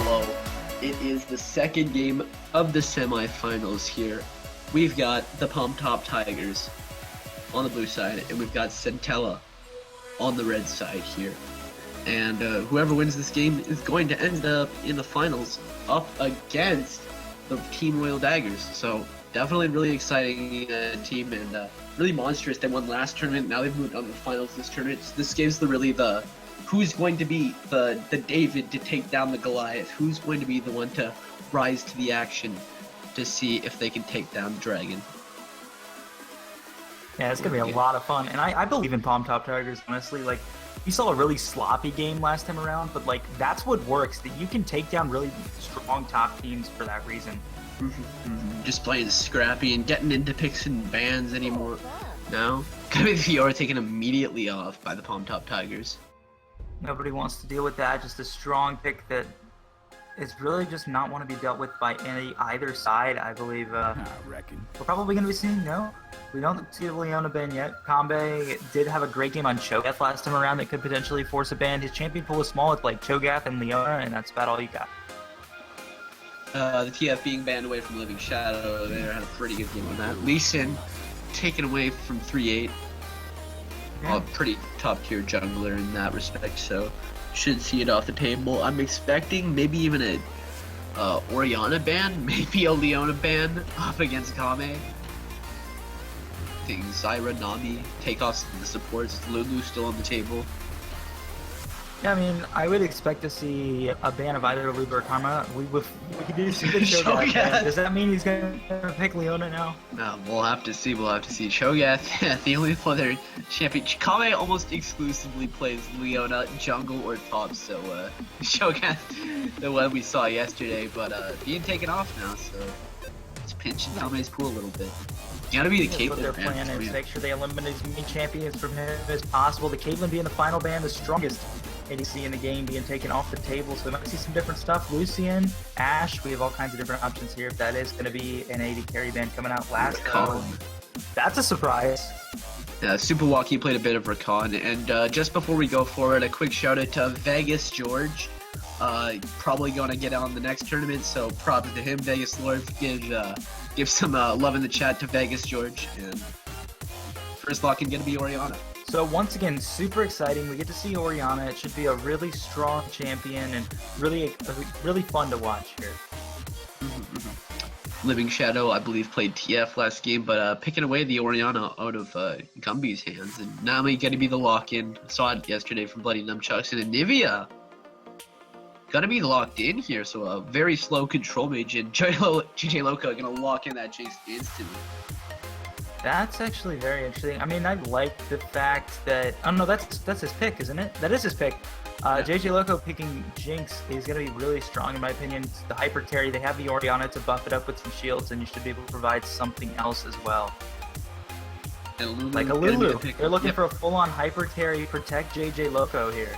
hello. It is the second game of the semifinals here. We've got the Palm Top Tigers on the blue side, and we've got Centella on the red side here. And whoever wins this game is going to end up in the finals up against the Team Royal Daggers. So definitely really exciting team, and really monstrous. They won last tournament, now they've moved on to the finals this tournament. So this gives the who's going to be the David to take down the Goliath, who's going to be the one to rise to the action to see if they can take down Dragon. Yeah, it's going to be a lot of fun. And I believe in Palm Top Tigers, honestly. Like, we saw a really sloppy game last time around, but, like, that's what works. That you can take down really strong top teams for that reason. Just playing scrappy and getting into picks and bans anymore. Now, gonna be Fiora taken immediately off by the Palm Top Tigers. Nobody wants to deal with that. Just a strong pick that is really just not want to be dealt with by either side, I believe. I reckon. We're probably going to be seeing, no, we don't see a Leona ban yet. Kambe did have a great game on Cho'Gath last time around that could potentially force a ban. His champion pool is small. It's like Cho'Gath and Leona, and that's about all you got. The TF being banned away from Living Shadow there had a pretty good game on that. Lee Sin taken away from 3-8. A pretty top tier jungler in that respect, so should see it off the table. I'm expecting maybe even a Orianna ban, maybe a Leona ban up against Kame. I think Zyra, Nami take off some of the supports. Lulu still on the table. Yeah, I mean, I would expect to see a ban of either Lulu or Karma. We do see the Cho'Gath ban. Does that mean he's going to pick Leona now? No, we'll have to see. Cho'Gath, the only other champion. Kame almost exclusively plays Leona, jungle, or top, so Cho'Gath, the one we saw yesterday, but being taken off now, so it's pinching Kame's pool a little bit. Gotta be the Caitlyn. What their plan is, make sure they eliminate as many champions from him as possible. The Caitlyn being the final ban, the strongest ADC in the game, being taken off the table, so we might see some different stuff. Lucian, Ashe, we have all kinds of different options here. If that is going to be an AD carry ban coming out last, that's a surprise. Yeah, Super Walkie played a bit of Rakan, and just before we go forward, a quick shout out to Vegas George. Probably gonna get on the next tournament, so props to him. Vegas Lord, give some love in the chat to Vegas George, and first lock-in gonna be Orianna. So once again, super exciting. We get to see Orianna. It should be a really strong champion and really fun to watch here. Living Shadow, I believe, played TF last game, but picking away the Orianna out of Gumby's hands, and Nami gonna be the lock-in. Saw it yesterday from Bloody Nunchucks, and Anivia gonna be locked in here, so a very slow control mage, and JJ Loco gonna lock in that Jinx instantly. That's actually very interesting. I mean, I like the fact that, I don't know, that's his pick, isn't it? That is his pick. JJ Loco picking Jinx is going to be really strong in my opinion. It's the hyper carry. They have the Orianna to buff it up with some shields, and you should be able to provide something else as well. Like a Lulu. They're looking for a full-on hyper carry, protect JJ Loco here.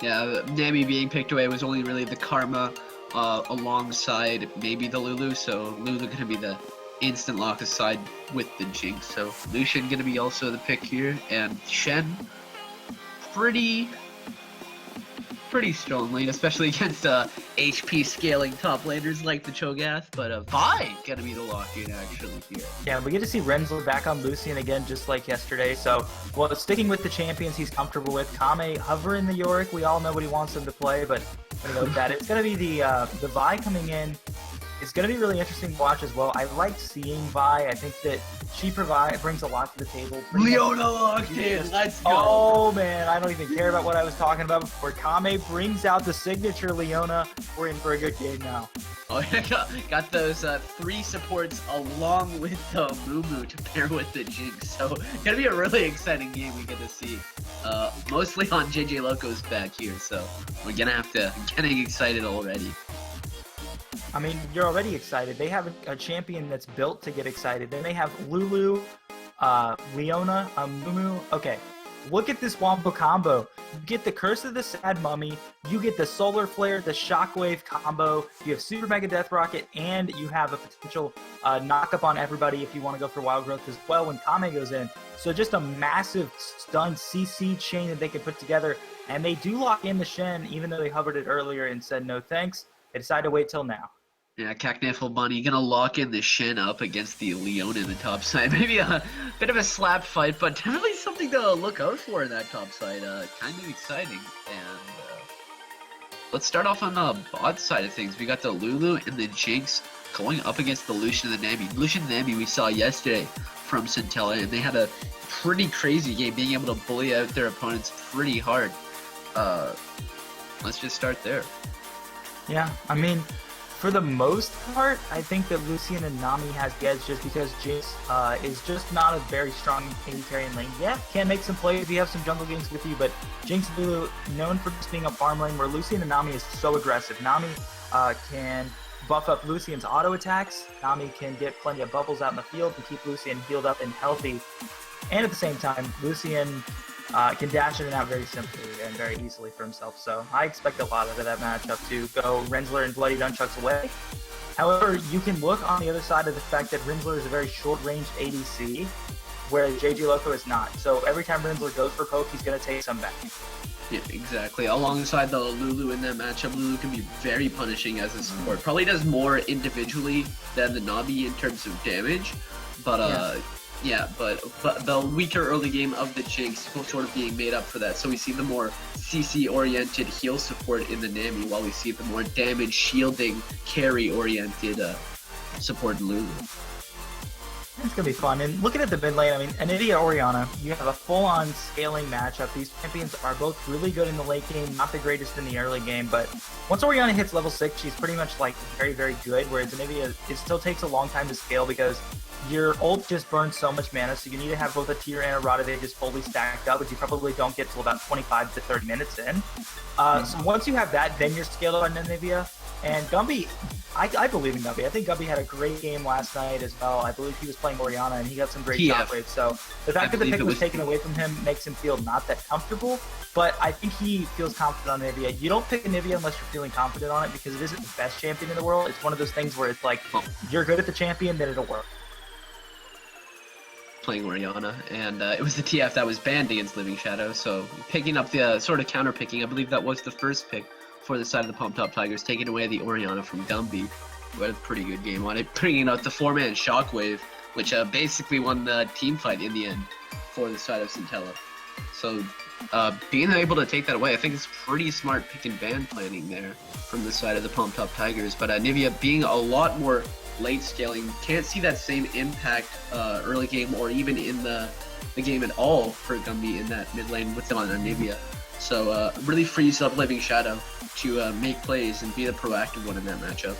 Yeah, Nami being picked away was only really the Karma alongside maybe the Lulu, so Lulu going to be the instant lock aside with the Jinx. So Lucian gonna be also the pick here, and Shen pretty strong lane, especially against HP scaling top laners like the Cho'Gath, but Vi gonna be the lock-in actually here. Yeah, we get to see Renzo back on Lucian again just like yesterday, so well, sticking with the champions he's comfortable with. Kame hovering the Yorick, we all know what he wants him to play, but with that, it's gonna be the Vi coming in. It's going to be really interesting to watch as well. I like seeing Vi. I think that she brings a lot to the table. Leona locked in. Let's go. Oh, man. I don't even care about what I was talking about before. Kame brings out the signature Leona. We're in for a good game now. Oh, yeah. Got those 3 supports along with the Mumu to pair with the Jinx. So, it's going to be a really exciting game we get to see. Mostly on JJ Loco's back here. So, we're going to have to getting excited already. I mean, you're already excited. They have a champion that's built to get excited. Then they have Lulu, Leona, Mumu. Okay, look at this Wampa combo. You get the Curse of the Sad Mummy, you get the Solar Flare, the Shockwave combo, you have Super Mega Death Rocket, and you have a potential knock up on everybody if you want to go for Wild Growth as well when Kame goes in. So just a massive stun CC chain that they can put together. And they do lock in the Shen, even though they hovered it earlier and said no thanks. They decided to wait till now. Yeah, Cacneffel Bunny gonna lock in the Shen up against the Leona in the top side. Maybe a bit of a slap fight, but definitely something to look out for in that top side. Kind of exciting. And let's start off on the bot side of things. We got the Lulu and the Jinx going up against the Lucian and the Nami. Lucian and Nami we saw yesterday from Centella, and they had a pretty crazy game, being able to bully out their opponents pretty hard. Let's just start there. Yeah, I mean, for the most part, I think that Lucian and Nami has the edge just because Jinx is just not a very strong AD carry in lane. Yeah, can make some plays if you have some jungle ganks with you, but Jinx and Lulu, known for just being a farm lane, where Lucian and Nami is so aggressive. Nami can buff up Lucian's auto attacks. Nami can get plenty of bubbles out in the field and keep Lucian healed up and healthy. And at the same time, Lucian can dash in and out very simply and very easily for himself. So I expect a lot out of that matchup to go Rinsler and Bloody Nunchucks away. However, you can look on the other side of the fact that Rinsler is a very short-range ADC, whereas JJ Loco is not. So every time Rinsler goes for poke, he's going to take some back. Yeah, exactly. Alongside the Lulu in that matchup, Lulu can be very punishing as a support. Probably does more individually than the Nabi in terms of damage, but yeah, but the weaker early game of the Jinx sort of being made up for that. So we see the more CC-oriented heal support in the Nami, while we see the more damage shielding carry-oriented support in Lulu. It's going to be fun. And looking at the mid lane, I mean, Anivia Orianna, you have a full-on scaling matchup. These champions are both really good in the late game, not the greatest in the early game, but once Orianna hits level 6, she's pretty much like very, very good, whereas Anivia, it still takes a long time to scale because your ult just burns so much mana, so you need to have both a tier and a Rada they just fully stacked up, which you probably don't get till about 25 to 30 minutes in. So once you have that, then you're scaled on Anivia. And Gumby, I believe in Gumby. I think Gumby had a great game last night as well. I believe he was playing Orianna, and he got some great shockwaves. So the fact that the pick was taken away from him makes him feel not that comfortable, but I think he feels confident on Anivia. You don't pick Anivia unless you're feeling confident on it, because it isn't the best champion in the world. It's one of those things where it's like, you're good at the champion, then it'll work. Playing Orianna, and it was the TF that was banned against Living Shadow, so picking up the sort of counter picking, I believe that was the first pick for the side of the Pump Top Tigers, taking away the Orianna from Gumby, who had a pretty good game on it, bringing out the 4-man Shockwave, which basically won the team fight in the end for the side of Centella. So being able to take that away, I think it's pretty smart pick and ban planning there from the side of the Pump Top Tigers, but Nivea being a lot more late scaling, can't see that same impact early game or even in the game at all for Gumby in that mid lane with them on Nivea. So really frees up Living Shadow to make plays and be the proactive one in that matchup.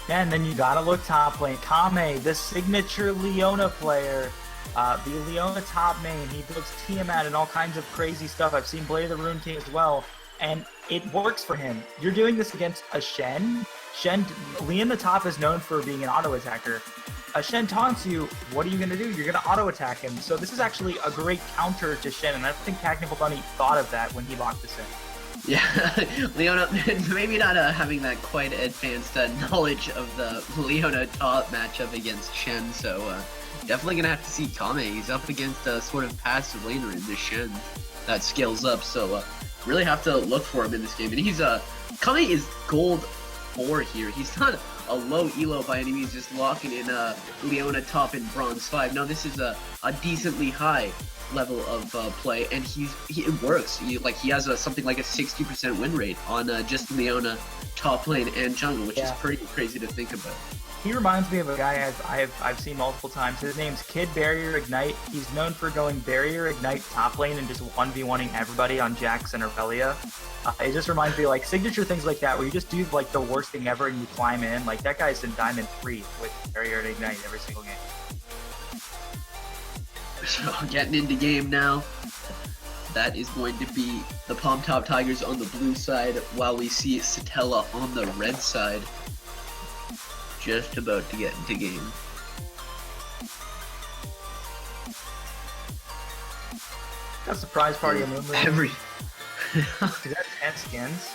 Yeah, and then you gotta look top lane. Kame, the signature Leona player, the Leona top main. He builds Tiamat and all kinds of crazy stuff. I've seen Blade of the Rune King as well, and it works for him. You're doing this against a Shen. Leona top is known for being an auto attacker. A Shen taunts you, what are you going to do? You're going to auto attack him. So this is actually a great counter to Shen, and I think Technical Bunny thought of that when he locked this in. Yeah, Leona, maybe not having that quite advanced knowledge of the Leona top matchup against Shen, so definitely going to have to see Kame. He's up against a sort of passive laner in the Shen that scales up, so really have to look for him in this game. And he's Kame is gold 4 here. He's not a low elo by any means, just locking in Leona top in bronze 5. No, this is a decently high level of play, and it works. He has something like a 60% win rate on just Leona top lane and jungle, which is pretty crazy to think about. He reminds me of a guy I've seen multiple times. His name's Kid Barrier Ignite. He's known for going Barrier Ignite top lane and just 1v1ing everybody on Jax and Aurelia. It just reminds me like signature things like that, where you just do like the worst thing ever and you climb in. Like that guy's in Diamond 3 with Barrier Ignite every single game. So getting into game now. That is going to be the Palm Top Tigers on the blue side, while we see Satella on the red side. Just about to get into game. A surprise party in Moonlight. Every Is that 10 skins?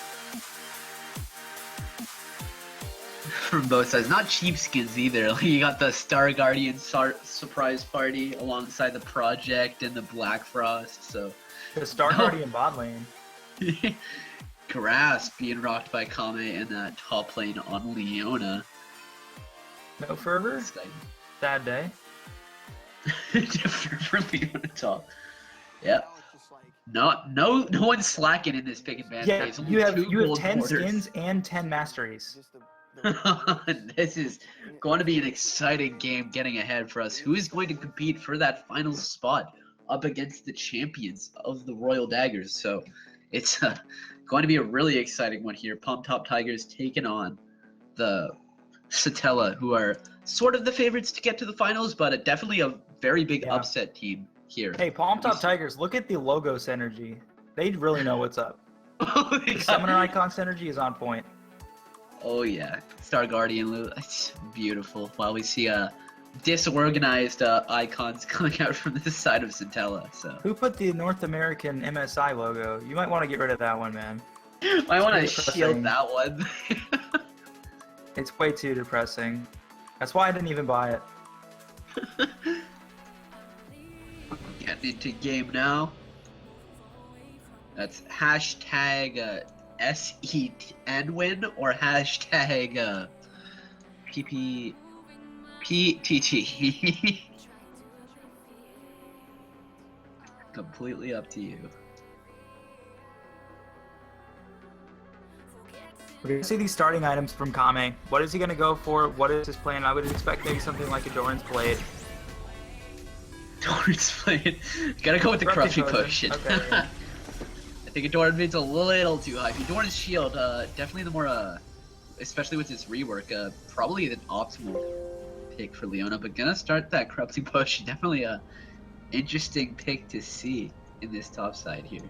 from both sides, not cheap skins either. Like, you got the Star Guardian surprise party alongside the Project and the Black Frost. So The Star Guardian bot lane. Grass being rocked by Kame and that top lane on Leona. No fervor? Exciting. Sad day. For Leona top. Yep. No one's slacking in this pick and ban Yeah, phase. Only you have two 10 gold borders. skins and 10 masteries. This is going to be an exciting game getting ahead for us. Who is going to compete for that final spot up against the champions of the Royal Daggers? So it's going to be a really exciting one here. Pump Top Tigers taking on the Satella, who are sort of the favorites to get to the finals, but definitely a very big upset team here. Hey, Palm Top Tigers, look at the logo synergy. They really know what's up. Oh, The Summoner Icon synergy is on point. oh yeah, Star Guardian, it's beautiful. While we see disorganized icons coming out from the side of Satella. So Who put the North American MSI logo? You might want to get rid of that one, man. I want to pretty shield depressing. that one. It's way too depressing. That's why I didn't even buy it. Getting into game now. That's hashtag SENwin or hashtag PTT. Completely up to you. We're going to see these starting items from Kame. What is he going to go for? What is his plan? I would expect maybe something like a Doran's Blade. Doran's Blade. Gotta go with the Corruption Potion. Okay, yeah. I think a Doran Blade's a little too high. Doran's Shield, definitely the more, especially with his rework, probably the optimal pick for Leona, but gonna start that Corrupting Potion. Definitely a interesting pick to see in this top side here.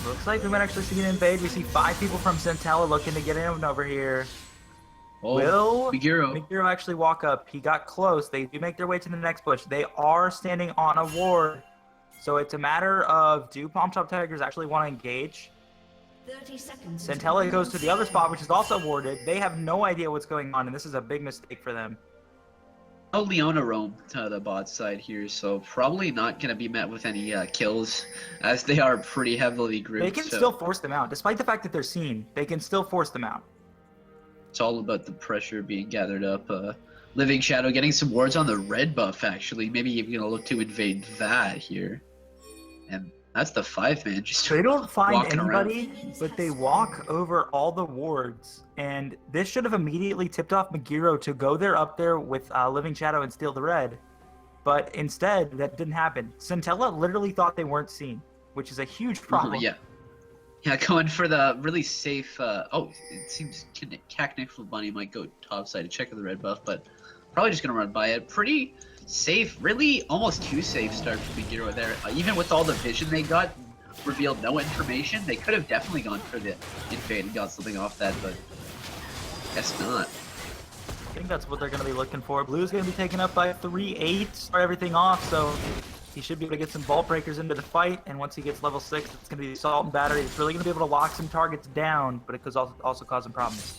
Looks like we might actually see an invade. We see 5 people from Centella looking to get in over here. Oh, Will Meguro actually walk up? He got close. They do make their way to the next bush. They are standing on a ward. So it's a matter of, do Palm Top Tigers actually want to engage? 30 seconds. Centella goes to the other spot, which is also warded. They have no idea what's going on, and this is a big mistake for them. Oh, Leona roam to the bot side here, so probably not going to be met with any kills, as they are pretty heavily grouped. They can still force them out. Despite the fact that they're seen, they can still force them out. It's all about the pressure being gathered up. Living Shadow getting some wards on the red buff, actually. Maybe even going to look to invade that here. And that's the 5-man just They don't find walking anybody, around. but they walk over all the wards. And this should have immediately tipped off Meguro to go there up there with Living Shadow and steal the red. But instead, that didn't happen. Centella literally thought they weren't seen, which is a huge problem. Yeah. Yeah, going for the really safe, oh, it seems Cacnical Bunny might go topside to check the red buff, but probably just going to run by it. Pretty safe, really almost too safe start for Meguro there. Even with all the vision they got, revealed no information, they could have definitely gone for the invade and got something off that, but guess not. I think that's what they're going to be looking for. Blue's going to be taken up by 3-8, start everything off, so he should be able to get some vault breakers into the fight, and once he gets level 6, it's going to be Assault and Battery. It's really going to be able to lock some targets down, but it could also cause some problems.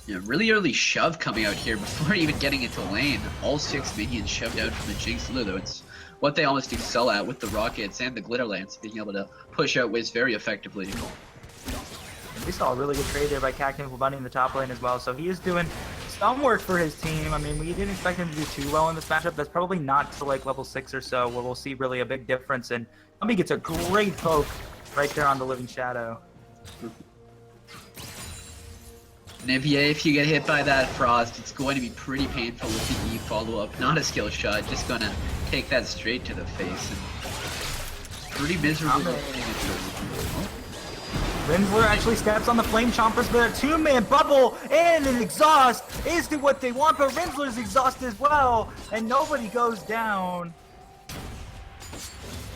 Yeah, really early shove coming out here before even getting into lane. All 6 minions shoved out from the Jinx Lulu. It's what they almost excel at with the rockets and the glitter lance, being able to push out Wiz very effectively. And we saw a really good trade there by Cacnical Bunny in the top lane as well, so he is doing some work for his team. I mean, we didn't expect him to do too well in this matchup. That's probably not to like level 6 or so, where we'll see really a big difference. And Gumby gets a great poke right there on the Living Shadow. Nivea, if you get hit by that Frost, it's going to be pretty painful with the E follow-up. Not a skill shot, just gonna take that straight to the face. And pretty miserable. Rinsler actually steps on the Flame Chompers, but a 2-man bubble and an exhaust is what they want, but Rinsler's exhaust as well, and nobody goes down.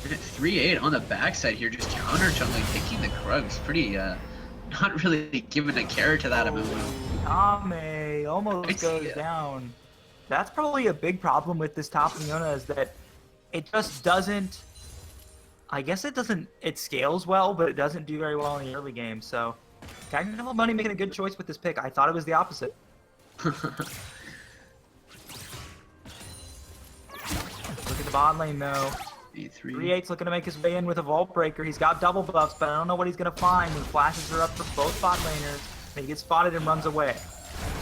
3-8 on the backside here, just counter jungling, picking the Krugs. Pretty, not really giving a care to that amount. Kame almost goes Yeah. down. That's probably a big problem with this top Leona is that it just doesn't. I guess it scales well, but it doesn't do very well in the early game. So, Technical Money making a good choice with this pick. I thought it was the opposite. Look at the bot lane though. 3-8's looking to make his way in with a Vault Breaker. He's got double buffs, but I don't know what he's going to find. The flashes are up for both bot laners. And he gets spotted and runs away.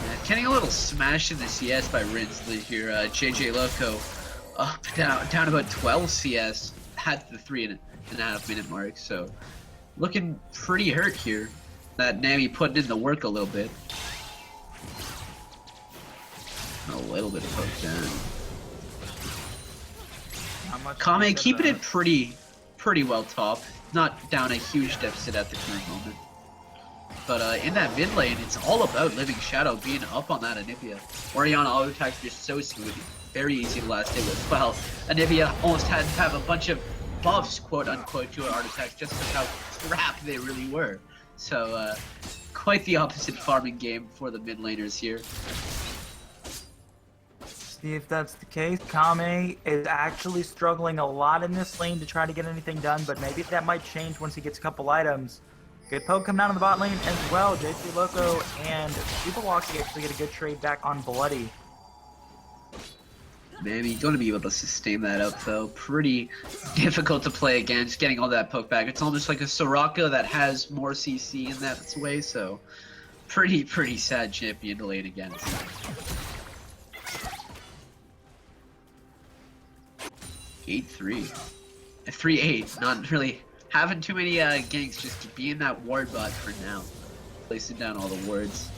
Yeah, getting a little smashed in the CS by Rinsley here. JJ Loco up, down about 12 CS at the 3.5 minute mark. So looking pretty hurt here. That Nami putting in the work a little bit. A little bit of poke down. Kame keeping it pretty well top. Not down a huge deficit at the current moment. But in that mid lane, it's all about Living Shadow being up on that Anivia. Orianna auto attacks are so smooth, very easy to last hit with. Well, Anivia almost had to have a bunch of buffs, quote unquote, to her auto attacks just because how crap they really were. So quite the opposite farming game for the mid laners here. See if that's the case. Kame is actually struggling a lot in this lane to try to get anything done, but maybe that might change once he gets a couple items. Good poke coming out of the bot lane as well. JC Loco and Superwalkie actually get a good trade back on Bloody. Maybe going to be able to sustain that up though. Pretty difficult to play against, getting all that poke back. It's almost like a Soraka that has more CC in that way, so pretty sad champion to lane against. 8-3. 3-8. Not really having too many ganks, just being that ward bot for now. Placing down all the wards.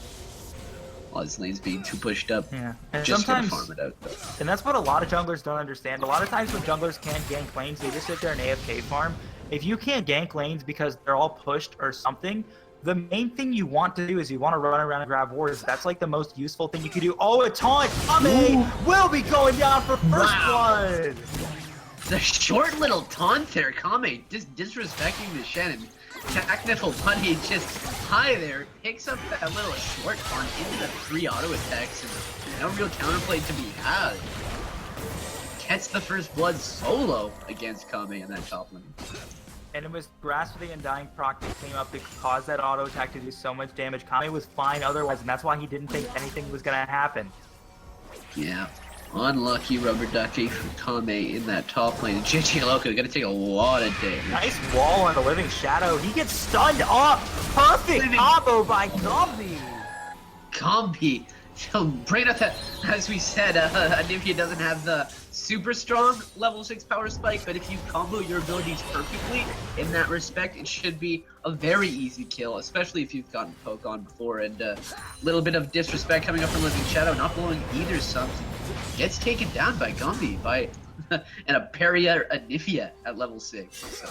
All his lanes being too pushed up. Yeah. And just sometimes, gonna farm it out though. And that's what a lot of junglers don't understand. A lot of times when junglers can't gank lanes, they just sit there and AFK farm. If you can't gank lanes because they're all pushed or something, the main thing you want to do is you want to run around and grab wards. That's like the most useful thing you can do. Oh, a taunt! Kame will be going down for first blood! The short little taunt there, Kame just disrespecting the Shannon. Technical Bunny just high there, picks up that little short taunt into the 3 auto attacks and no real counterplay to be had. Gets the first blood solo against Kame in that top lane. And it was Grasp of the Undying proc that came up to cause that auto attack to do so much damage. Kame was fine otherwise, and that's why he didn't think anything was gonna happen. Yeah. Unlucky rubber ducky for Kame in that top lane. JJ Loco gonna take a lot of damage. Nice wall on the Living Shadow. He gets stunned up. Perfect combo by Gumby. Gumby. So bring up that, as we said, Anivia doesn't have the super strong level 6 power spike, but if you combo your abilities perfectly in that respect, it should be a very easy kill, especially if you've gotten poke on before. And a little bit of disrespect coming up from Living Shadow, not blowing either subs. Gets taken down by Gumby by and a Peria Anivia at level 6. So.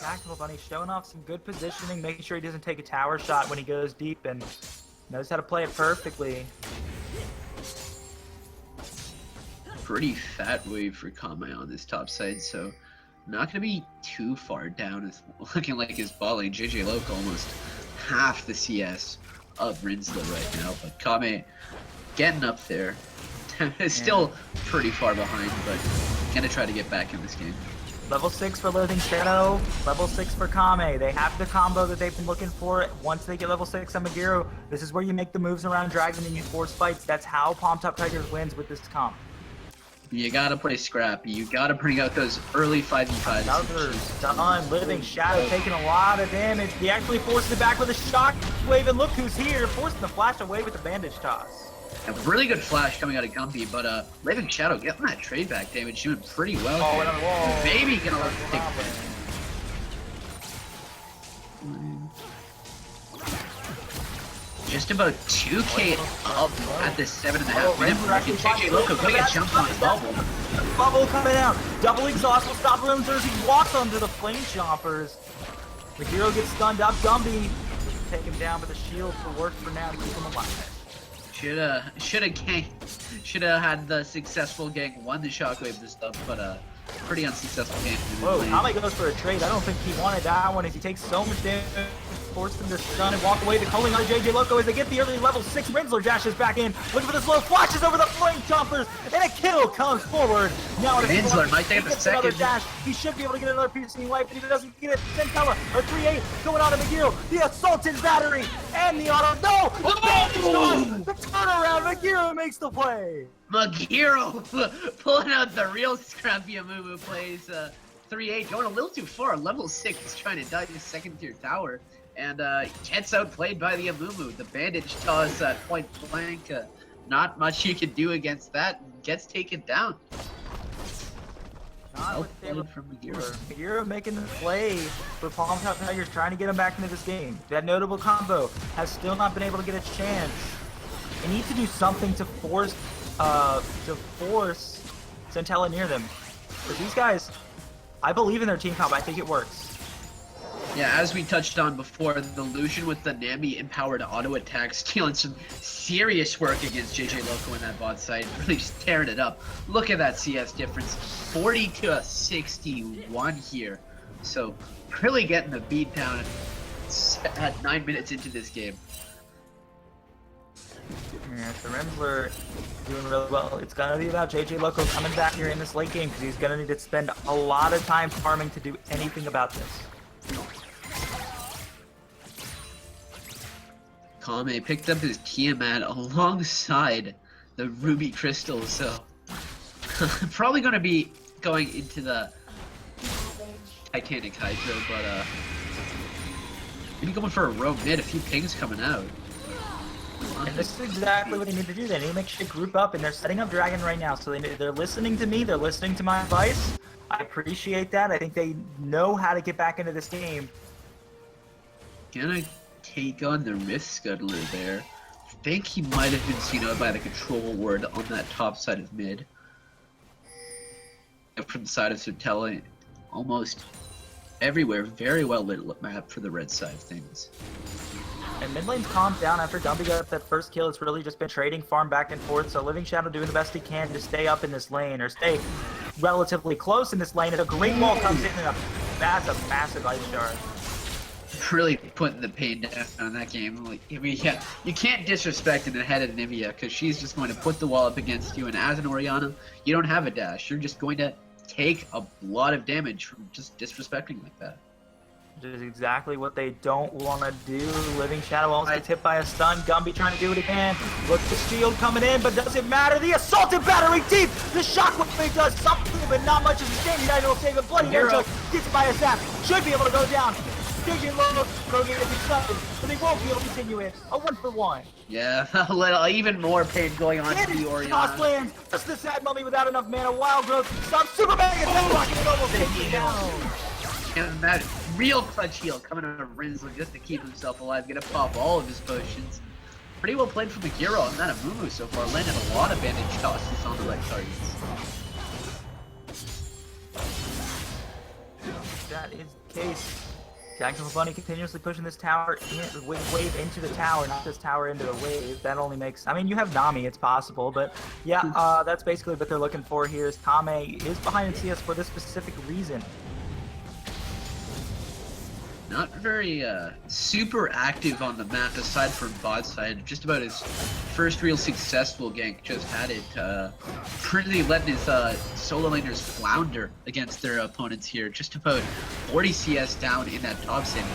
Tactical Bunny showing off some good positioning, making sure he doesn't take a tower shot when he goes deep, and knows how to play it perfectly. Pretty fat wave for Kame on this top side, so not going to be too far down. It's looking like his bot lane, JJ Loco, almost half the CS of Rinsler right now, but Kame getting up there. It's still pretty far behind, but gonna try to get back in this game. Level 6 for Living Shadow, level 6 for Kame. They have the combo that they've been looking for. Once they get level 6 on Meguro, this is where you make the moves around Dragon and you force fights. That's how Palm Top Tigers wins with this comp. You gotta play scrappy. You gotta bring out those early 5v5s. Another done. Living Shadow taking a lot of damage. He actually forced it back with a shock wave, and look who's here, forcing the flash away with the bandage toss. A really good flash coming out of Gumby, but Living Shadow getting that trade back damage, doing pretty well. Oh, another wall. Maybe gonna let it take. Just about 2k up at the 7.5 minute mark, and JJ Loco gonna get jumped on bubble. Bubble coming out. Double exhaust will stop Rimsers. He walks onto the flame chompers. The hero gets stunned up. Gumby take him down, but the shield will work for now to keep him alive. Shoulda had the successful gank, won the shockwave and stuff, but pretty unsuccessful gank. Whoa, Kame goes for a trade. I don't think he wanted that one as he takes so much damage force them to stun and walk away. The calling on JJ Loco as they get the early level 6 Rinsler dashes back in. Looking for the slow, flashes over the flame chompers, and a kill comes forward. Now Rinsler might take the another second. dash. He should be able to get another piercing life, but if he doesn't get it, Centella, or 3-8, going on to McGearo. The assaulted battery, and the auto. No! The bandage gone! The turnaround, McGearo makes the play! McGearo pulling out the real scrappy Amumu plays. 3-8 going a little too far. Level 6 trying to dive his second tier tower. And gets outplayed by the Amumu. The bandage toss at point blank. Not much you can do against that. Gets taken down. From McGearo. McGearo making the play for Palm Top Tigers, trying to get him back into this game. That notable combo has still not been able to get a chance. They need to do something to force Centella near them. But these guys, I believe in their team comp. I think it works. Yeah, as we touched on before, the Lucian with the Nami empowered auto attack stealing some serious work against JJ Loco in that bot side, really just tearing it up. Look at that CS difference, 40 to 61 here. So really getting the beat down at 9 minutes into this game. Yeah, so Rinsler doing really well. It's gonna be about JJ Loco coming back here in this late game because he's gonna need to spend a lot of time farming to do anything about this. Kame picked up his Tiamat alongside the Ruby Crystal, so probably going to be going into the Titanic Hydro, but maybe going for a rogue mid, a few pings coming out. And this is exactly what they need to do. They need to make sure they group up, and they're setting up Dragon right now, so they're listening to me, they're listening to my advice. I appreciate that. I think they know how to get back into this game. Gonna take on the Rift Scuttler there. I think he might have been seen out by the control ward on that top side of mid. From the side of Centella, almost everywhere. Very well lit map for the red side of things. And mid lane's calmed down after Gumby got that first kill. It's really just been trading farm back and forth. So Living Shadow doing the best he can to stay up in this lane, or stay relatively close in this lane. And a great wall comes in, and that's a massive ice shard. Really putting the pain down on that game. Like, I mean, yeah, you can't disrespect an ahead of Nivea because she's just going to put the wall up against you. And as an Orianna, you don't have a dash. You're just going to take a lot of damage from just disrespecting like that. Which is exactly what they don't want to do. Living Shadow almost gets hit by a stun. Gumby trying to do it again. Look, the shield coming in, but doesn't matter. The assaulted battery deep. The shockwave does something, but not much is the same. United will save a bloody air jug. Gets it by a zap. Should be able to go down. JJ Loco gets excited, but they won't be able to continue it. A 1-for-1. Yeah, a little, even more pain going on to the Orianna. Lands, just the sad mummy without enough mana. Wild growth. Stop super bang and then rocking it almost takes it down. And that real clutch heal coming out of Rinsler just to keep himself alive, gonna pop all of his potions. Pretty well played from McGearo on that Amumu so far, landed a lot of bandage tosses on the right targets. That is the case. Tactical Bunny continuously pushing this tower, wave into the tower, not this tower into the wave. That only makes, I mean, you have Nami, it's possible, but yeah, that's basically what they're looking for here. Is Kame is behind in CS for this specific reason. Not very super active on the map aside from bot side. Just about his first real successful gank just had it. Pretty letting his solo laners flounder against their opponents here. Just about 40 CS down in that top sandwich.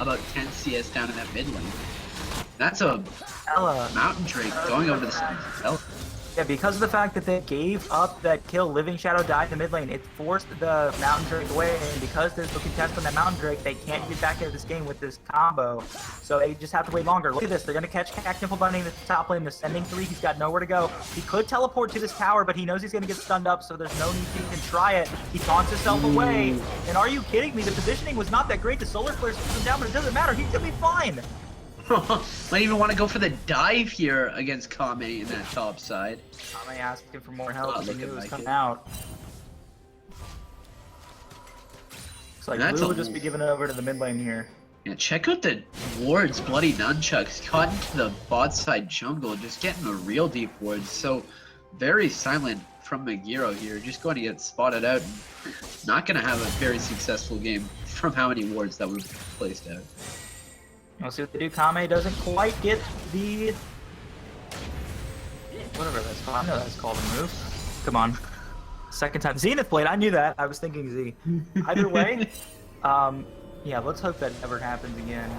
About 10 CS down in that mid lane. That's a Mountain Drake going over the side of Ella. Yeah, because of the fact that they gave up that kill, Living Shadow died in the mid lane, it forced the Mountain Drake away, and because there's no contest on that Mountain Drake, they can't get back into this game with this combo. So they just have to wait longer. Look at this, they're going to catch Cactimple Bunny in the top lane, the sending 3, he's got nowhere to go. He could teleport to this tower, but he knows he's going to get stunned up, so there's no need to even try it. He taunts himself away, and are you kidding me? The positioning was not that great, the solar flare slows him down, but it doesn't matter, he's going to be fine. Might even want to go for the dive here against Kame in that top side. Kame asking for more help, he knew it was like coming it. out. Looks like Blue will just be giving it over to the mid lane here. Yeah, check out the wards, Bloody Nunchucks, caught into the bot side jungle, just getting a real deep ward. So very silent from McGearo here, just going to get spotted out and not going to have a very successful game from how many wards that were placed out. We'll see what they do. Kame doesn't quite get the... whatever that's called. I know that's called a move. Come on. Second time. Zenith Blade, I knew that. I was thinking Z. Either way, yeah, let's hope that never happens again.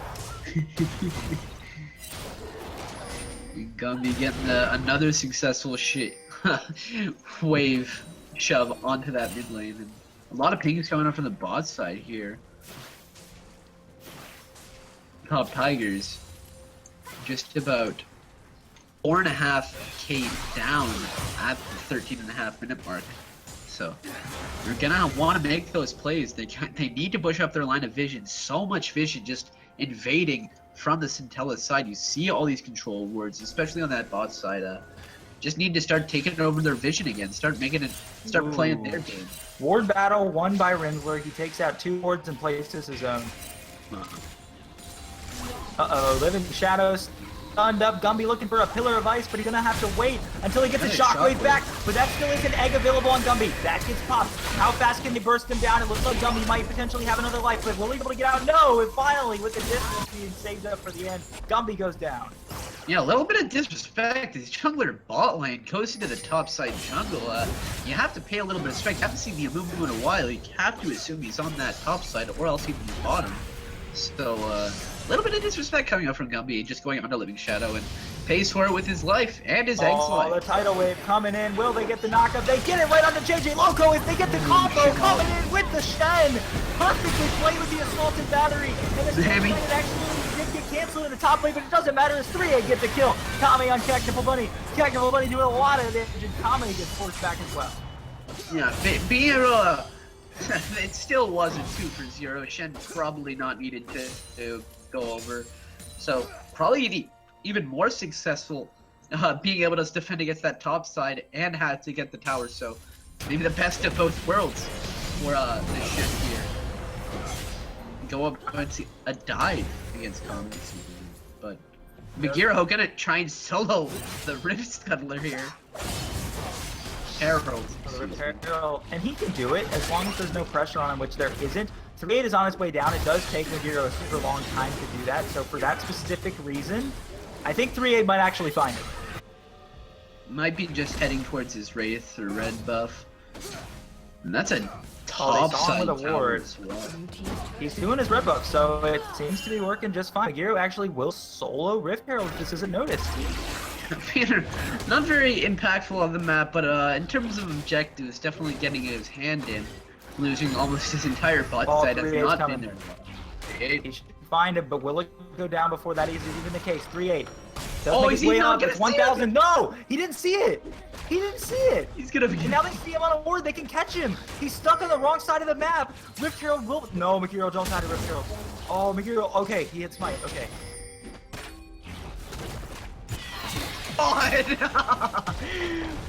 Gumby getting another successful wave shove onto that mid lane. And a lot of pings coming up from the bot side here. Top Tigers just about 4.5k down at the 13.5 minute mark. So they're gonna want to make those plays. They need to push up their line of vision. So much vision just invading from the Centella side. You see all these control wards, especially on that bot side. Just need to start taking over their vision again. Start playing their game. Ward battle won by Rinsler. He takes out 2 wards and places his own. Uh-oh, Living Shadows stunned up. Gumby looking for a Pillar of Ice, but he's gonna have to wait until he gets a Shockwave back. But that still is an egg available on Gumby. That gets popped. How fast can they burst him down? It looks like Gumby might potentially have another life, but will he be able to get out? No, and finally, with the distance being saved up for the end, Gumby goes down. Yeah, a little bit of disrespect. His jungler bot lane goes into the top side jungle. You have to pay a little bit of respect. You haven't seen the Amumu in a while. You have to assume he's on that top side, or else he'd be bottom. So, a little bit of disrespect coming up from Gumby, just going onto Living Shadow, and pays for it with his life and his egg's life. The tidal wave coming in. Will they get the knockup? They get it right onto JJ Loco. If they get the combo coming in with the Shen. Perfectly played with the assaulted battery. And the Shen actually did get canceled in the top lane, but it doesn't matter. It's 3-8 get the kill. Kame on Technical Bunny. Technical Bunny doing a lot of damage, and Kame gets forced back as well. Yeah, being it still wasn't 2-0. Shen probably not needed to go over. So probably even more successful being able to defend against that top side and had to get the tower. So maybe the best of both worlds for the shift here. Go up against a dive against Commons. But Megiro gonna try and solo the Rift Scuttler here. Herald. And he can do it as long as there's no pressure on him, which there isn't. 3-8 is on its way down. It does take Megiro a super long time to do that. So for that specific reason, I think 3-8 might actually find it. Might be just heading towards his Wraith or red buff. And that's a top side tower as well. He's doing his red buff, so it seems to be working just fine. Megiro actually will solo Rift Herald if this isn't noticed. Peter, not very impactful on the map, but in terms of objectives, definitely getting his hand in. Losing almost his entire bot side has not been there. He should find it, but will it go down before that is even the case? 3-8. Oh, he's not gonna see 1,000. No, he didn't see it. He didn't see it. He's gonna be. And now they see him on a ward. They can catch him. He's stuck on the wrong side of the map. Rift Herald will. No, Megiro, don't try to Rift Herald. Oh, Megiro. Okay, he hit Smite. Okay.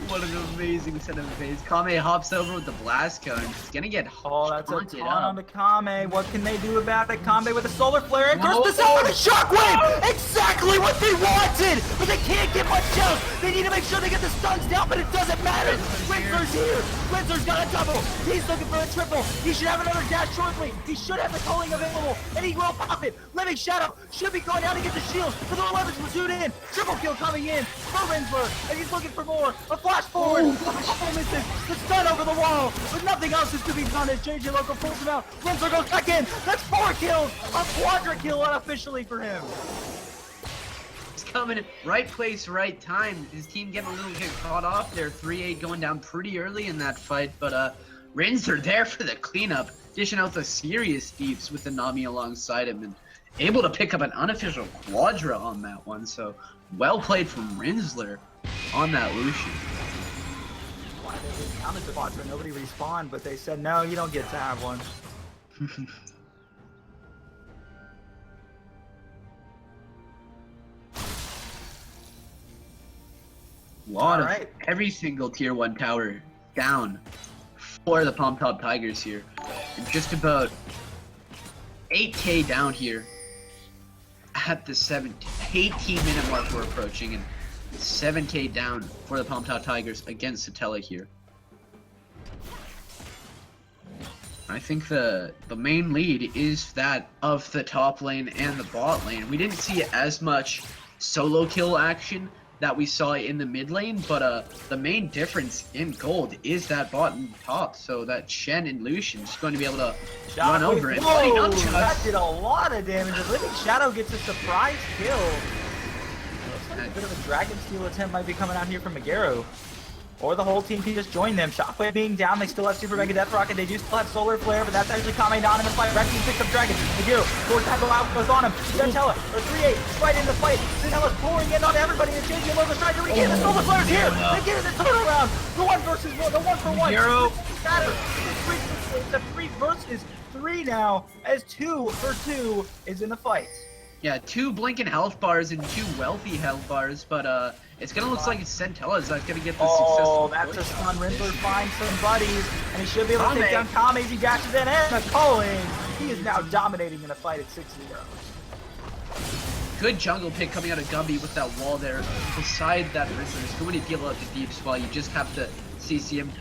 What an amazing set of phase. Kame hops over with the blast cone. He's gonna get that's a ton on the Kame. What can they do about it? Kame with a solar flare and burst this out with a shockwave! Exactly what they wanted! But they can't get much else! They need to make sure they get the stuns down, but it doesn't matter! Rinsler's here! Rinsler's got a double! He's looking for a triple! He should have another dash shortly! He should have the calling available! And he will pop it! Living Shadow should be going down to get the shield! But the 11's platoon in! Triple kill coming in for Rinsler! And he's looking for more! A flash forward! Oh, misses! The stun over the wall! But nothing else is to be done as JJ Loco pulls him out! Rinsler goes back in! That's 4 kills! A quadra kill unofficially for him! He's coming in right place, right time. His team getting a little bit caught off there. 3-8 going down pretty early in that fight, but Rinsler there for the cleanup, dishing out the serious deeps with the Nami alongside him and able to pick up an unofficial quadra on that one. So well played from Rinsler on that Lucian. I'm at the quadra, nobody respawned, but they said no, you don't get to have one. Lot of every single tier 1 tower down for the Pom Top Tigers here. And just about 8k down here at the 18-minute mark we're approaching, and 7k down for the Pom Top Tigers against Satella here. I think the main lead is that of the top lane and the bot lane. We didn't see as much solo kill action that we saw in the mid lane, but the main difference in gold is that bot and top, so that Shen and Lucian's going to be able to run over it. Whoa, that did a lot of damage. The Living Shadow gets a surprise kill. Looks like a bit of a Dragon Steal attempt might be coming out here from Megaro. Or the whole team can just join them. Shockwave being down, they still have Super Mega Death Rocket. They do still have Solar Flare, but that's actually Kame down in the fight. Red Team picks up Dragon. Meguro, forward tackle out goes on him. Centella, or 3-8, right in the fight. Centella's pouring in on everybody. And JJ Logo's trying to regain the Solar Flare's here. They get in the turnaround. The 1v1, the 1-for-1. Meguro. It's a 3 versus 3 now, as 2-for-2 is in the fight. Yeah, 2 blinking health bars and 2 wealthy health bars, but it's gonna look like it's Centella's that's gonna get the successful. Oh, that's a stun. Rinsler finds some buddies, and he should be able to take down Kame as he dashes in. And McCulling, he is now dominating in a fight at 6-0. Good jungle pick coming out of Gumby with that wall there. Beside that Rinsler, there's too many people at the deep spot. You just have to CC him.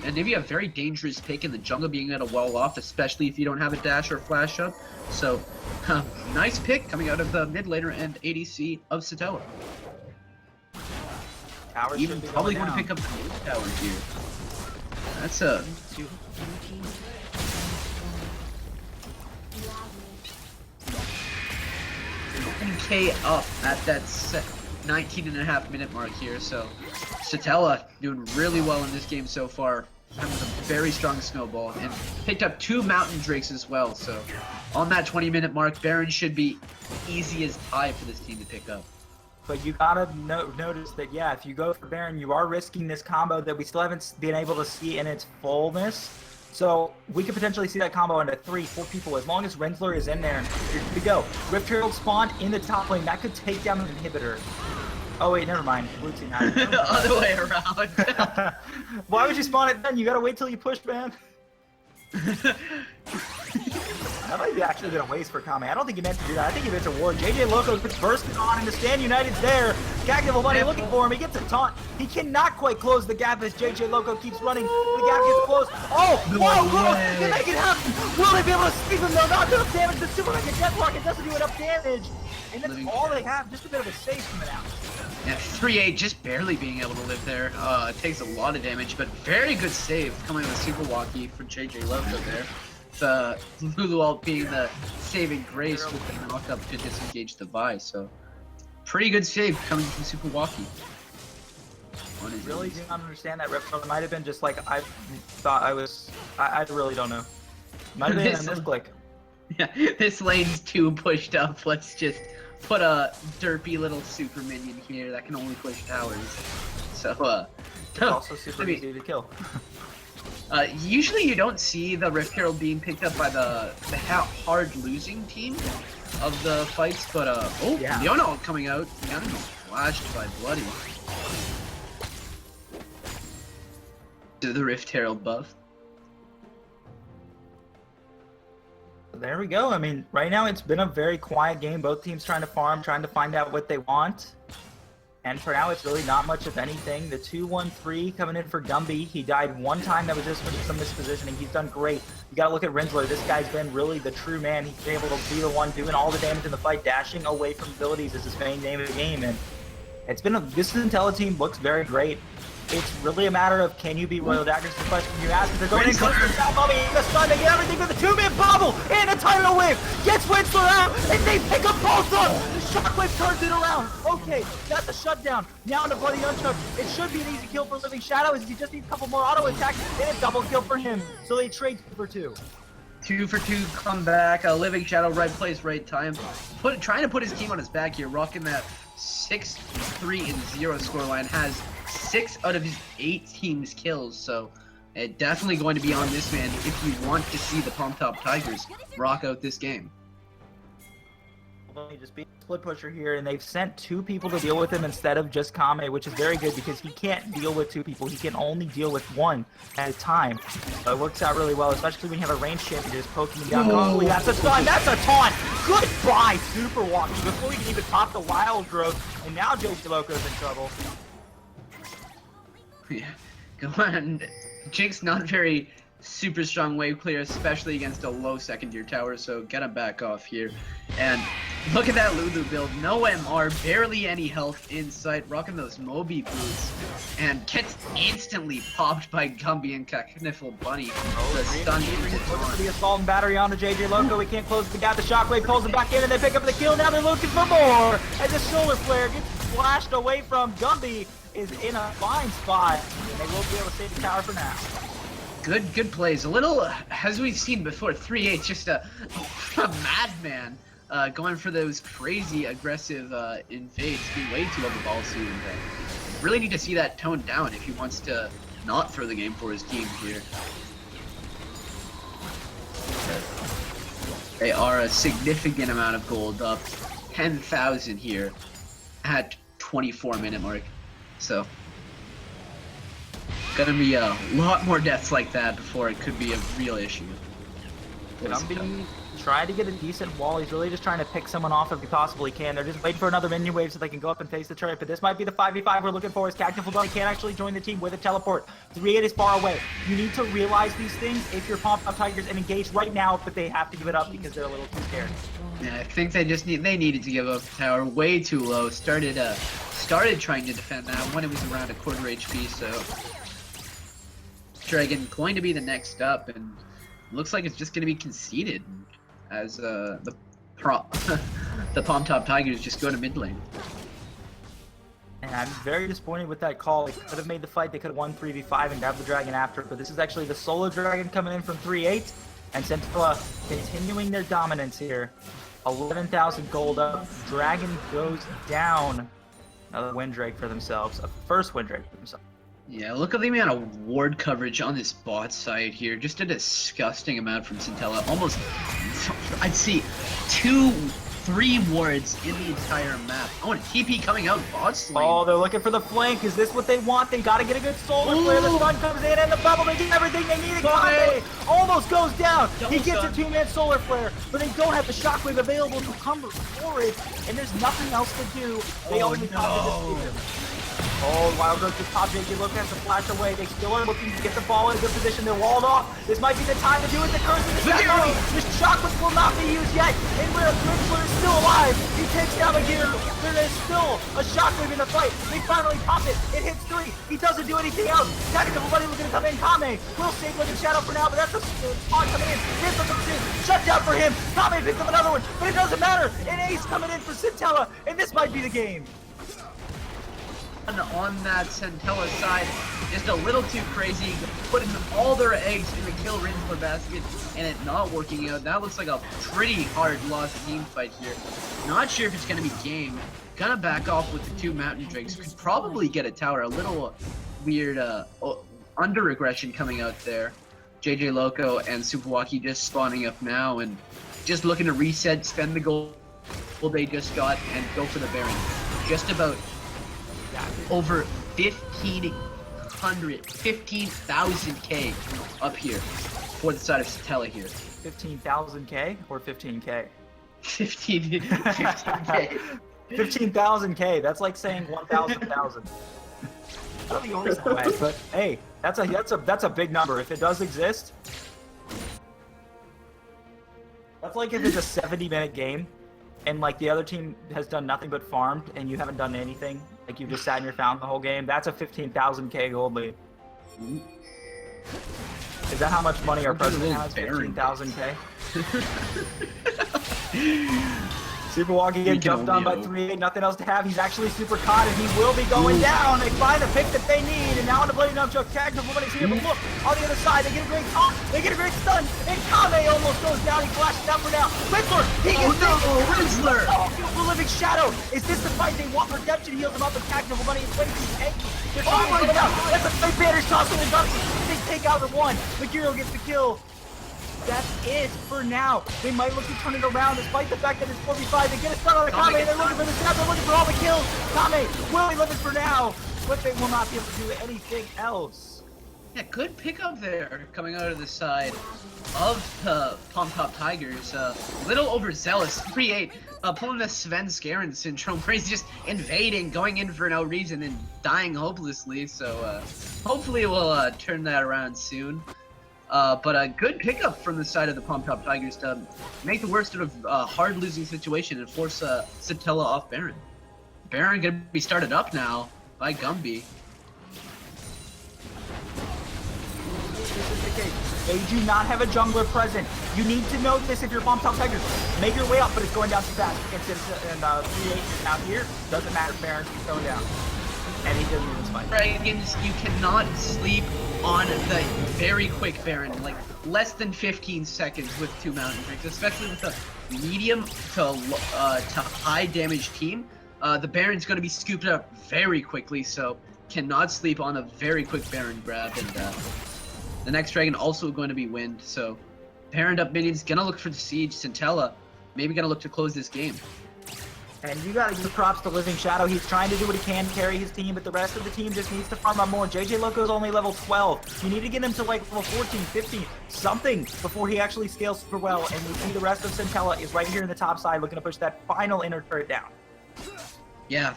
And maybe a very dangerous pick in the jungle being able to wall off, especially if you don't have a dash or flash up. So, nice pick coming out of the mid laner and ADC of Centella. Even probably going to pick up the blue tower here. That's a... K up at that 19.5-minute mark here, so Centella doing really well in this game so far, having a very strong snowball, and picked up 2 Mountain Drakes as well, so on that 20-minute mark, Baron should be easy as pie for this team to pick up. But you gotta notice that, yeah, if you go for Baron, you are risking this combo that we still haven't been able to see in its fullness. So we could potentially see that combo into 3-4 people as long as Rinsler is in there. Here we go. Rift Herald spawned in the top lane. That could take down an inhibitor. Oh wait, never mind. Blue team had it. Other way around. Why would you spawn it then? You gotta wait till you push, man. That might be actually gonna waste for Kame. I don't think he meant to do that. I think he meant to ward. JJ Loco gets bursted on, and the Stand United's there. Cactival Bunny looking for him. He gets a taunt. He cannot quite close the gap as JJ Loco keeps running. The gap gets closed. Oh, whoa, close. They make it happen. Will they be able to sweep him? No, not enough damage. The Super Mega Death Rocket doesn't do enough damage. And that's all they have. Just a bit of a save coming out. Yeah, 3-8 just barely being able to live there. It takes a lot of damage, but very good save coming with Super Walkie for JJ Loco there. The Lulu ult being the saving grace with the knock up to disengage the Vi, so pretty good save coming from Super Walkie. Really do not understand that rep. It might have been just like I thought I was. I really don't know. Might have been a misclick. Yeah, this lane's too pushed up. Let's just put a derpy little super minion here that can only push towers. So it's also super easy to kill. Usually you don't see the Rift Herald being picked up by the hard losing team of the fights, but oh, yeah. Leona coming out, Leona flashed by Bloody. To the Rift Herald buff. There we go. I mean, right now it's been a very quiet game. Both teams trying to farm, trying to find out what they want. And for now, it's really not much of anything. The 2-1-3 coming in for Gumby. He died one time. That was just for some mispositioning. He's done great. You got to look at Rinsler. This guy's been really the true man. He's been able to be the one doing all the damage in the fight, dashing away from abilities is his main name of the game. And it's been this Centella team looks very great. It's really a matter of can you beat Royal Daggers? The question you ask is they're going in close to South Bobby. The stun, they get everything with the 2-man bobble and a tidal wave. Gets Winsler out and they pick up both up. The Shockwave turns it around. Okay, that's a shutdown. Now into Bloody Unchuck. It should be an easy kill for Living Shadow as he just needs a couple more auto attacks and a double kill for him. So they trade 2 for 2. 2 for 2 comeback. Living Shadow, right place, right time. Trying to put his team on his back here, rocking that 6-3-0 scoreline. Has 6 out of his 8 team's kills, so definitely going to be on this man if you want to see the Palm Top Tigers rock out this game. They just beat Split Pusher here, and they've sent 2 people to deal with him instead of just Kame, which is very good because he can't deal with 2 people. He can only deal with 1 at a time. So it works out really well, especially when you have a range champion just poking him down. Oh, that's a stun! That's a taunt! Goodbye, Super Walkie, before we can even pop the Wild Growth, and now JJ Loco's in trouble. Yeah, go on. Jinx not very super strong wave clear, especially against a low second tier tower, so get him back off here. And look at that Lulu build, no MR, barely any health in sight, rocking those Moby boots, and gets instantly popped by Gumby and Kniffle Bunny. The stun looking for the assault and battery onto JJ Loco. He can't close the gap. The shockwave pulls him back in, and they pick up the kill. Now they're looking for more. As the solar flare gets flashed away from Gumby, is in a fine spot. And they will be able to save the tower for now. Good plays. A little, as we've seen before, 3-8, just a madman going for those crazy aggressive invades, being way too overballsy, and really need to see that toned down if he wants to not throw the game for his team here. They are a significant amount of gold up, 10,000 here at 24-minute mark, so gonna be a lot more deaths like that before it could be a real issue. Gumby tried to get a decent wall. He's really just trying to pick someone off if he possibly can. They're just waiting for another minion wave so they can go up and face the turret. But this might be the 5v5 we're looking for. As Tactical Bunny can't actually join the team with a teleport. 3-8 is far away. You need to realize these things if you're Pumped Up Tigers and engage right now, but they have to give it up because they're a little too scared. Yeah, I think they needed to give up the tower way too low. Started trying to defend that when it was around a quarter HP, so Dragon going to be the next up, and looks like it's just going to be conceded as the Palm Top Tigers just go to mid lane. And I'm very disappointed with that call. They could have made the fight. They could have won 3v5 and grabbed the dragon after. But this is actually the solo dragon coming in from 3-8. And Sentinel continuing their dominance here. 11,000 gold up. Dragon goes down. Another win drake for themselves. A first win drake for themselves. Yeah, look at the amount of ward coverage on this bot side here. Just a disgusting amount from Centella. Almost, I'd see 2-3 wards in the entire map. Oh, and TP coming out bot lane. Oh, they're looking for the flank. Is this what they want? They gotta get a good solar flare. The stun comes in and the bubble. They get everything they need. Kame almost goes down. He gets a 2-man solar flare, but they don't have the shockwave available to cover for it, and there's nothing else to do. They only pop this spear. Oh, Wild Growth just popped JJ Loco has to flash away. They still are looking to get the ball in a good position. They're walled off. This might be the time to do it. The curse of the Shadow. The chocolates will not be used yet. And Riddler is still alive. He takes down the gear. There is still a shockwave in the fight. They finally pop it. It hits 3. He doesn't do anything else. Tactical Bunny looking to come in. Kame will save Living Shadow for now, but that's a spawn coming in. Riddler comes in. Shut down for him. Kame picks up another one, but it doesn't matter. An ace coming in for Centella, and this might be the game. On that Centella side, just a little too crazy, putting all their eggs in the kill Rinsler basket and it not working out. That looks like a pretty hard lost team fight here. Not sure if it's going to be game. Gonna back off with the 2 Mountain Drakes. Could probably get a tower. A little weird under aggression coming out there. JJ Loco and Superwaki just spawning up now and just looking to reset, spend the gold they just got, and go for the Baron. Just about over 15,000k up here for the side of Centella here. 15,000k or 15k? 15k. 15,000k. That's like saying 1,000,000. I don't think always that way, but hey, that's a big number. If it does exist, that's like if it's a 70-minute game and like the other team has done nothing but farmed and you haven't done anything, like you just sat in your fountain the whole game. That's a 15,000k gold lead. Is that how much money our president has? 15,000k. Superwalking getting jumped on by 3-8, nothing else to have. He's actually super caught and he will be going down. They find the pick that they need, and now on the Bloody Nub Joke tag, nobody's here, but look, on the other side, they get a great taunt, they get a great stun, and Kame almost goes down. He flashes down for now. Rinsler, he gets Rinsler! Oh, beautiful Living Shadow. Is this the fight they want? Redemption heals him up with tactical money. It's way too tanky. Oh my god, that's a great banner toss on the gun. They take out the one. Magiro gets the kill. That's it for now. They might look to turn it around despite the fact that it's 4v5. They get a stun on the Kame. They're looking for the snap. They're looking for all the kills. Kame will be living for now, but they will not be able to do anything else. Yeah, good pickup there coming out of the side of the Palm Top Tigers. Little overzealous. 3-8. Pulling the Sven Skaren syndrome where he's just invading, going in for no reason, and dying hopelessly. So hopefully we'll turn that around soon. But a good pickup from the side of the Palm Top Tigers to make the worst of a hard losing situation and force Centella off Baron. Baron gonna be started up now by Gumby. This is the case. They do not have a jungler present. You need to know this if you're Palm Top Tigers. Make your way up, but it's going down too fast. And 3-8 is out here. Doesn't matter. Baron's going down. And he doesn't even spike. Dragons, you cannot sleep on the very quick Baron, like less than 15 seconds with 2 Mountain Drinks, especially with a medium to high damage team. The Baron's going to be scooped up very quickly, so cannot sleep on a very quick Baron grab. And the next Dragon also going to be Wind, so Baron up minions, going to look for the Siege. Centella maybe going to look to close this game. And you gotta give props to Living Shadow. He's trying to do what he can to carry his team, but the rest of the team just needs to farm up more. JJ Loco's only level 12. You need to get him to like level 14, 15, something before he actually scales super well. And we see the rest of Centella is right here in the top side looking to push that final inner turret down. Yeah,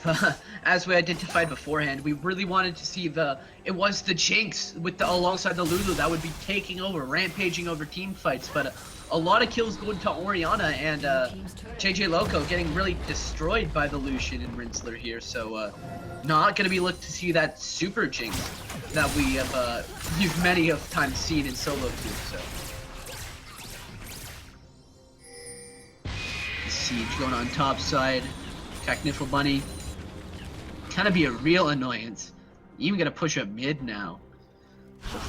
as we identified beforehand, we really wanted to see it was the Jinx with alongside the Lulu that would be taking over, rampaging over team fights, but a lot of kills going to Orianna and JJ Loco getting really destroyed by the Lucian and Rinsler here, so not going to be looked to see that super Jinx that we have you've many of times seen in solo queue, so. Siege going on top side. Technical Bunny, kind of be a real annoyance. Even gonna push a mid now. The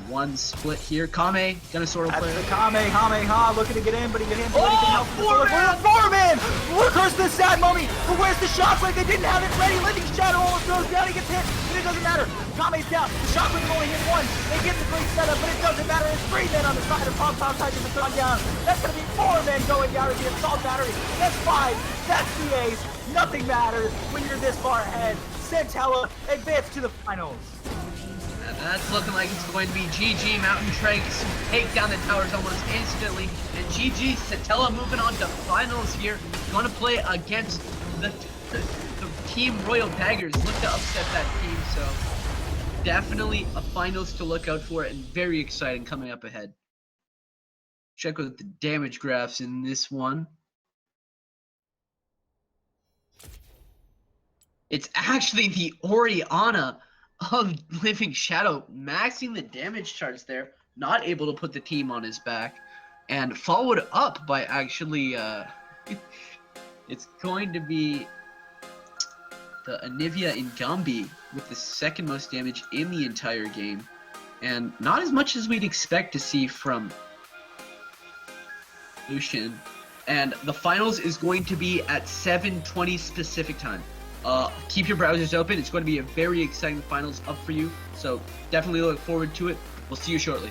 4-1 split here. Kame gonna sort of play. That's the Kamehameha looking to get in, but he get in. Oh, Foreman! Curse the sad mummy! But where's the shockwave? They didn't have it ready. Living Shadow almost goes down. He gets hit, but it doesn't matter. Kame's down. The shockwave can only hit one. They get the great setup, but it doesn't matter. It's 3 men on the side of Palm Top Tigers to throw down. That's gonna be 4 men going down to the assault battery. That's 5. That's the ace. Nothing matters when you're this far ahead. Centella advance to the finals. And that's looking like it's going to be GG. Mountain Tranks take down the towers almost instantly. And GG, Centella moving on to finals here. Going to play against the Team Royal Daggers. Look to upset that team. So definitely a finals to look out for and very exciting coming up ahead. Check out the damage graphs in this one. It's actually the Orianna of Living Shadow maxing the damage charts there, not able to put the team on his back, and followed up by actually it's going to be the Anivia and Gumby with the second most damage in the entire game, and not as much as we'd expect to see from Lucian. And the finals is going to be at 7:20 specific time. Keep your browsers open. It's going to be a very exciting finals up for you. So definitely look forward to it. We'll see you shortly.